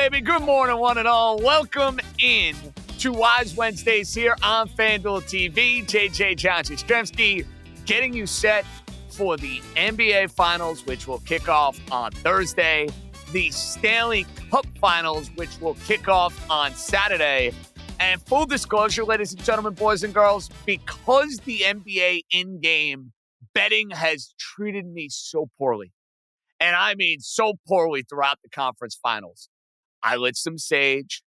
baby. Good morning, one and all. Welcome in to Wise Wednesdays here on FanDuel TV. JJ Johnson-Stremski getting you set for the NBA Finals, which will kick off on Thursday. The Stanley Cup Finals, which will kick off on Saturday. And full disclosure, ladies and gentlemen, boys and girls, because the NBA in-game betting has treated me so poorly, and I mean so poorly throughout the conference finals, I lit some sage.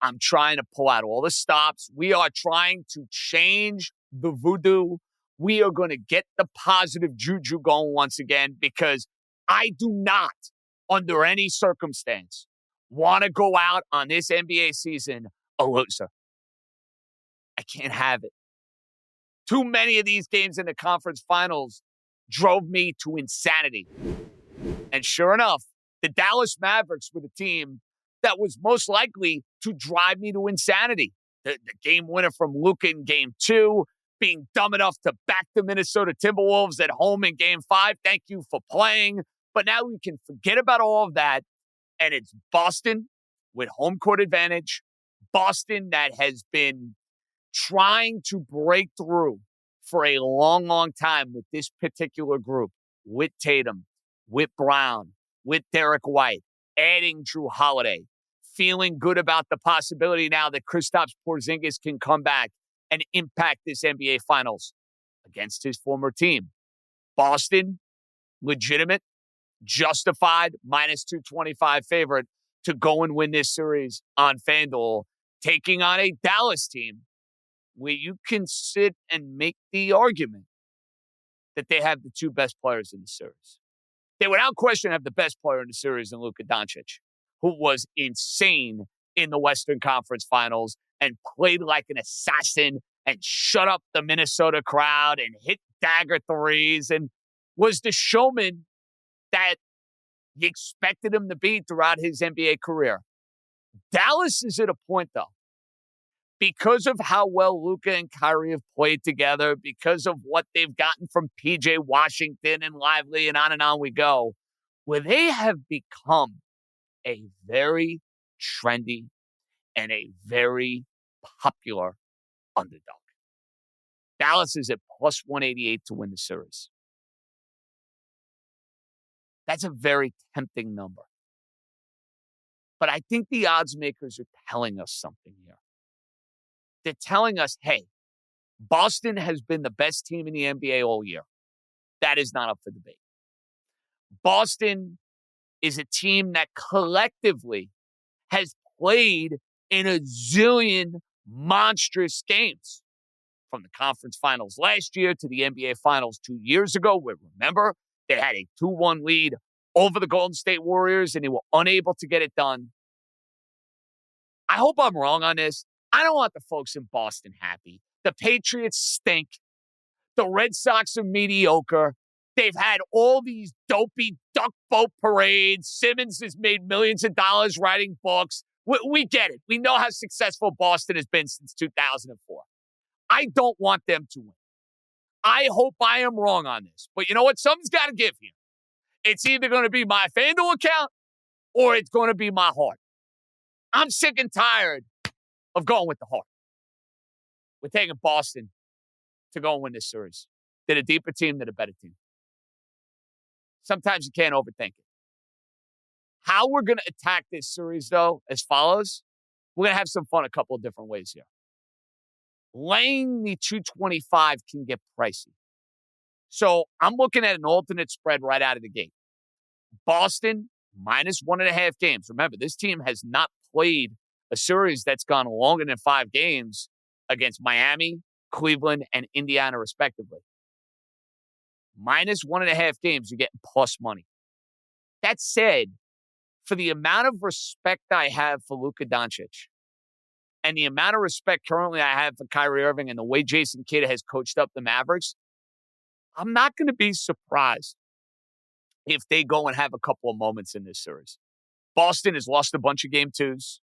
I'm trying to pull out all the stops. We are trying to change the voodoo. We are going to get the positive juju going once again, because I do not, under any circumstance, want to go out on this NBA season a loser. I can't have it. Too many of these games in the conference finals drove me to insanity. And sure enough, the Dallas Mavericks were the team that was most likely to drive me to insanity. The game winner from Luka in Game 2, being dumb enough to back the Minnesota Timberwolves at home in Game 5. Thank you for playing. But now we can forget about all of that, and it's Boston with home court advantage. Boston that has been trying to break through for a long, long time with this particular group, with Tatum, with Brown, with Derek White, adding Drew Holiday, feeling good about the possibility now that Kristaps Porzingis can come back and impact this NBA Finals against his former team. Boston, legitimate, justified, minus 225 favorite to go and win this series on FanDuel, taking on a Dallas team where you can sit and make the argument that they have the two best players in the series. They without question have the best player in the series in Luka Doncic, who was insane in the Western Conference Finals and played like an assassin and shut up the Minnesota crowd and hit dagger threes and was the showman that you expected him to be throughout his NBA career. Dallas is at a point, though, because of how well Luka and Kyrie have played together, because of what they've gotten from P.J. Washington and Lively and on we go, where they have become a very trendy and a very popular underdog. Dallas is at plus 188 to win the series. That's a very tempting number. But I think the odds makers are telling us something here. They're telling us, hey, Boston has been the best team in the NBA all year. That is not up for debate. Boston is a team that collectively has played in a zillion monstrous games. From the conference finals last year to the NBA Finals 2 years ago, where, remember, they had a 2-1 lead over the Golden State Warriors and they were unable to get it done. I hope I'm wrong on this. I don't want the folks in Boston happy. The Patriots stink. The Red Sox are mediocre. They've had all these dopey duck boat parades. Simmons has made millions of dollars writing books. We get it. We know how successful Boston has been since 2004. I don't want them to win. I hope I am wrong on this. But you know what? Something's got to give here. It's either going to be my FanDuel account or it's going to be my heart. I'm sick and tired of going with the heart. We're taking Boston to go and win this series. They're a deeper team, they're a better team. Sometimes you can't overthink it. How we're going to attack this series, though, as follows. We're going to have some fun a couple of different ways here. Laying the 225 can get pricey. So I'm looking at an alternate spread right out of the gate. Boston, minus 1.5 games. Remember, this team has not played a series that's gone longer than 5 games against Miami, Cleveland, and Indiana, respectively. Minus 1.5 games, you're getting plus money. That said, for the amount of respect I have for Luka Doncic and the amount of respect currently I have for Kyrie Irving and the way Jason Kidd has coached up the Mavericks, I'm not going to be surprised if they go and have a couple of moments in this series. Boston has lost a bunch of game 2s.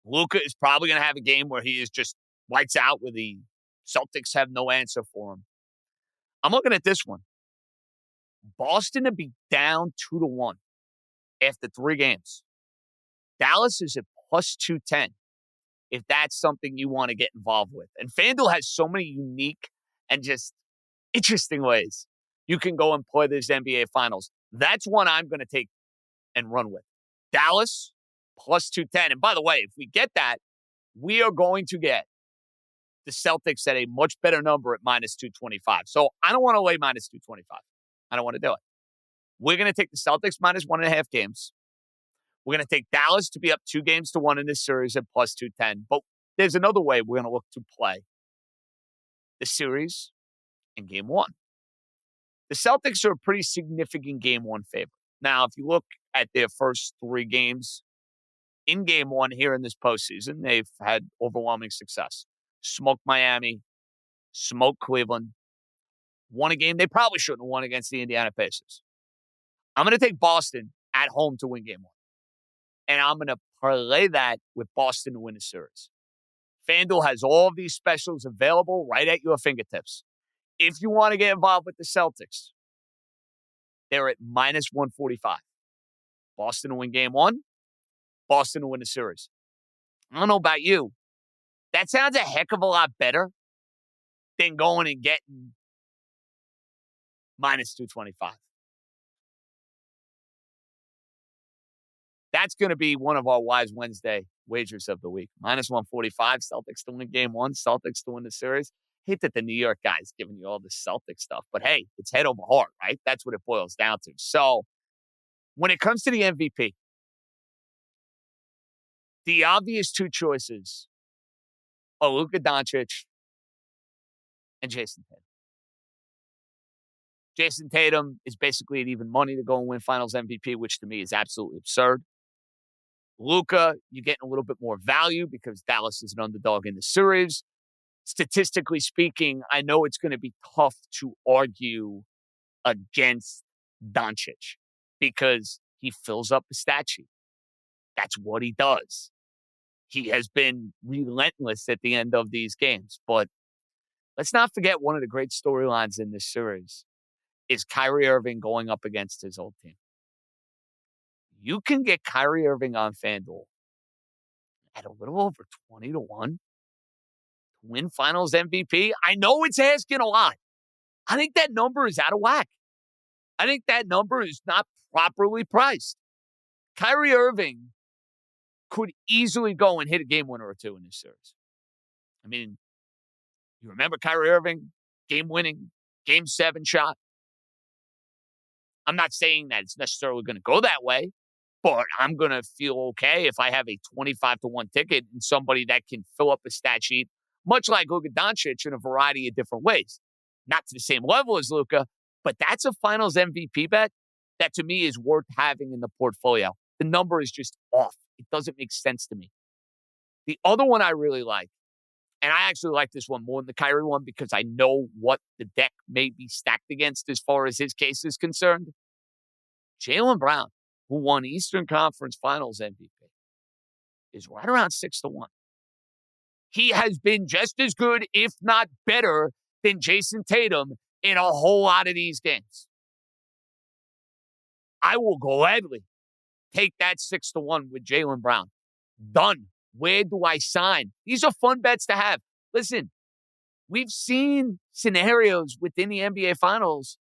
Luka is probably going to have a game where he is just lights out, where the Celtics have no answer for him. I'm looking at this one. Boston to be down 2-1 after 3 games. Dallas is at plus 210 if that's something you want to get involved with. And FanDuel has so many unique and just interesting ways you can go and play this NBA Finals. That's one I'm going to take and run with. Dallas, plus 210. And by the way, if we get that, we are going to get the Celtics at a much better number at minus 225. So I don't want to lay minus 225. I don't want to do it. We're going to take the Celtics minus 1.5 games. We're going to take Dallas to be up 2-1 in this series at plus 210. But there's another way we're going to look to play the series in game 1. The Celtics are a pretty significant game 1 favorite. Now, if you look at their first 3 games in game 1 here in this postseason, they've had overwhelming success. Smoked Miami, smoked Cleveland, won a game they probably shouldn't have won against the Indiana Pacers. I'm going to take Boston at home to win game 1. And I'm going to parlay that with Boston to win the series. FanDuel has all of these specials available right at your fingertips. If you want to get involved with the Celtics, they're at minus 145. Boston to win game 1, Boston to win the series. I don't know about you. That sounds a heck of a lot better than going and getting minus 225. That's going to be one of our Wise Wednesday wagers of the week. Minus 145, Celtics to win game 1, Celtics to win the series. Hate that the New York guys giving you all this Celtic stuff. But hey, it's head over heart, right? That's what it boils down to. So when it comes to the MVP, the obvious 2 choices are Luka Doncic and Jason Tatum. Jason Tatum is basically at even money to go and win Finals MVP, which to me is absolutely absurd. Luka, you're getting a little bit more value because Dallas is an underdog in the series. Statistically speaking, I know it's going to be tough to argue against Doncic because he fills up the stat sheet. That's what he does. He has been relentless at the end of these games. But let's not forget one of the great storylines in this series is Kyrie Irving going up against his old team. You can get Kyrie Irving on FanDuel at a little over 20 to 1 to win Finals MVP. I know it's asking a lot. I think that number is out of whack. I think that number is not properly priced. Kyrie Irving could easily go and hit a game winner or 2 in this series. I mean, you remember Kyrie Irving, game-winning, Game 7 shot. I'm not saying that it's necessarily going to go that way, but I'm going to feel okay if I have a 25 to 1 ticket and somebody that can fill up a stat sheet, much like Luka Doncic in a variety of different ways. Not to the same level as Luka, but that's a Finals MVP bet that to me is worth having in the portfolio. The number is just off. It doesn't make sense to me. The other one I really like, and I actually like this one more than the Kyrie one because I know what the deck may be stacked against as far as his case is concerned. Jaylen Brown, who won Eastern Conference Finals MVP, is right around 6 to 1. He has been just as good, if not better, than Jason Tatum in a whole lot of these games. I will gladly take that 6 to 1 with Jaylen Brown. Done. Where do I sign? These are fun bets to have. Listen, we've seen scenarios within the NBA Finals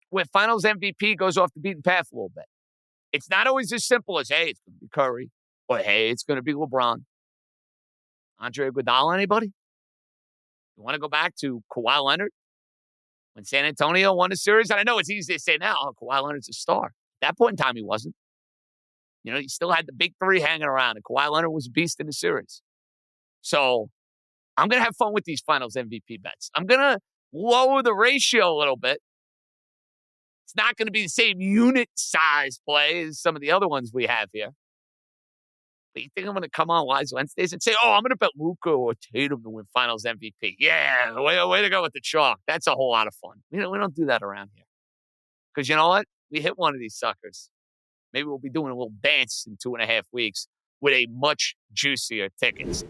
where Finals MVP goes off the beaten path a little bit. It's not always as simple as, hey, it's going to be Curry, or hey, it's going to be LeBron. Andre Iguodala, anybody? You want to go back to Kawhi Leonard when San Antonio won the series? And I know it's easy to say now, oh, Kawhi Leonard's a star. At that point in time, he wasn't. You know, he still had the big 3 hanging around, and Kawhi Leonard was a beast in the series. So I'm going to have fun with these Finals MVP bets. I'm going to lower the ratio a little bit. It's not going to be the same unit size play as some of the other ones we have here. But you think I'm going to come on Wise Wednesdays and say, oh, I'm going to bet Luka or Tatum to win Finals MVP? Yeah, way to go with the chalk. That's a whole lot of fun. We don't do that around here. Because you know what? We hit one of these suckers. Maybe we'll be doing a little dance in 2.5 weeks with a much juicier tickets.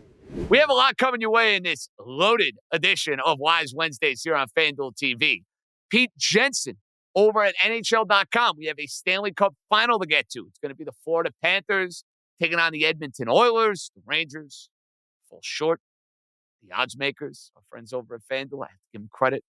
We have a lot coming your way in this loaded edition of Wise Wednesdays here on FanDuel TV. Pete Jensen over at NHL.com. We have a Stanley Cup final to get to. It's going to be the Florida Panthers taking on the Edmonton Oilers. The Rangers fall short. The odds makers, our friends over at FanDuel, I have to give them credit.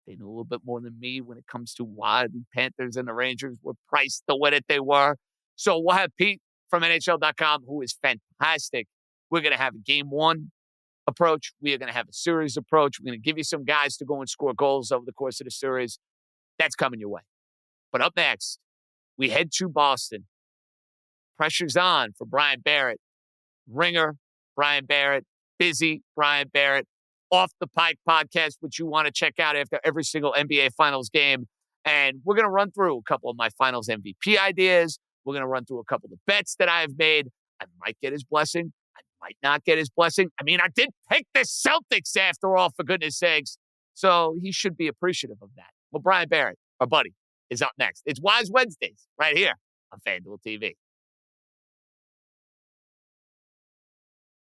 They knew a little bit more than me when it comes to why the Panthers and the Rangers were priced the way that they were. So we'll have Pete from NHL.com, who is fantastic. We're going to have a game one approach. We are going to have a series approach. We're going to give you some guys to go and score goals over the course of the series. That's coming your way. But up next, we head to Boston. Pressure's on for Brian Barrett. Ringer, Brian Barrett. Busy, Brian Barrett. Off the Pike podcast, which you want to check out after every single NBA Finals game. And we're going to run through a couple of my Finals MVP ideas. We're going to run through a couple of bets that I've made. I might get his blessing. I might not get his blessing. I mean, I did pick the Celtics after all, for goodness sakes. So he should be appreciative of that. Well, Brian Barrett, our buddy, is up next. It's Wise Wednesdays right here on FanDuel TV.